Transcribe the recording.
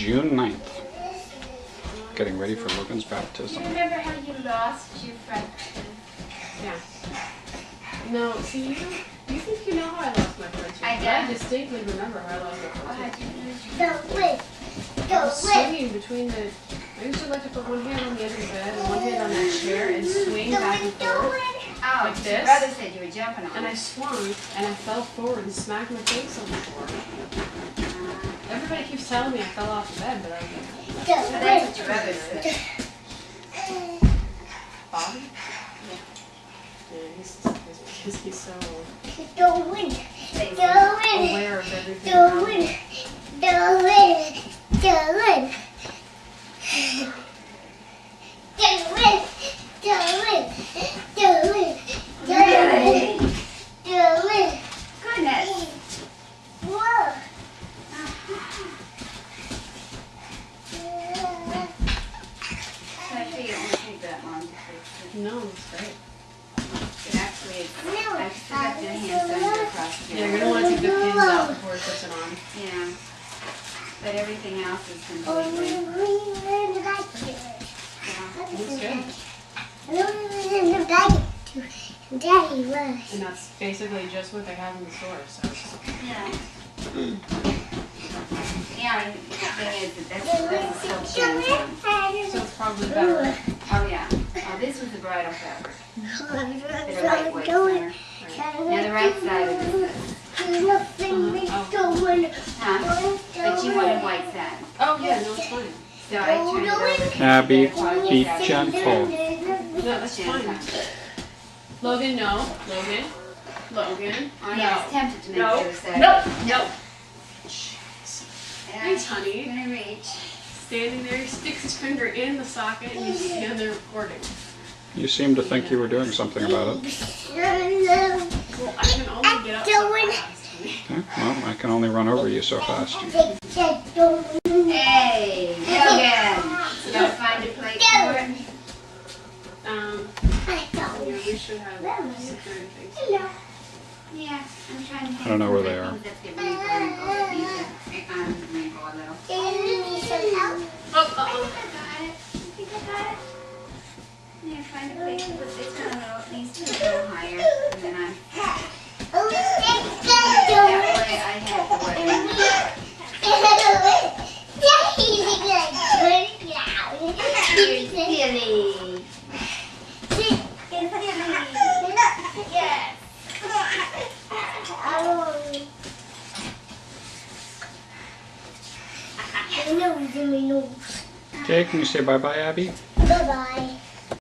June 9th. Getting ready for Logan's baptism. You remember how you lost your front? Yeah. No, see, you think you know how I lost my front tooth. I But don't. I distinctly remember how I lost my Oh, front how'd tooth. you lose The your wind. I was swinging between the... I used to like to put one hand on the edge of the bed and one hand on that chair and swing back and forth. Oh, Like your this? brother said you were jumping on And I it. swung and I fell forward and smacked my face on the floor. Everybody keeps telling me I fell off the bed, but I was like, So that's what your brother said. Bobby? Yeah, he's because he's so The wind. The wind. aware of everything The around wind. him. The wind. The wind. The wind. The wind. The wind. The wind. The wind. Goodness. Whoa. So I feel it won't take that long to fix it. No, it's great. But actually, I still got the hand signed across here. Yeah, you're gonna want to take the pins out before he puts it on. Yeah. But everything else is Oh, completely. Yeah. Daddy was. And that's basically just what they have in the store, so. Yeah. Yeah, and the thing is that that's the silk shanty. So it's probably better. Oh, yeah. Oh, this was the bridal fabric. The lightweight center. Now the right side of this. Huh? But you wanted white satin. Oh yeah, no, it's fine. So I turned it over to Abby, the other be side. gentle. No, that's fine. Logan, no. Logan. Logan. Oh, yeah, I was tempted to make the No. other side. No. No. And Thanks, I'm honey. gonna reach. Standing there, he sticks his finger in the socket, and you stand there recording. You seem to think you were doing something about it. Well, I can only get up so fast. Okay, well, I can only run over you so fast. Hey, Logan. You gotta find a plate for it. Yeah, we should have security things. Yeah, I'm trying to. I don't know where they are. Things that get wrinkled a little. Oh, I got it. I think I got it. Yeah, find a place to put this one a little. It needs to be a little higher. And then that way I have the Silly. Yes. Okay, can you say bye-bye, Abby? Bye-bye.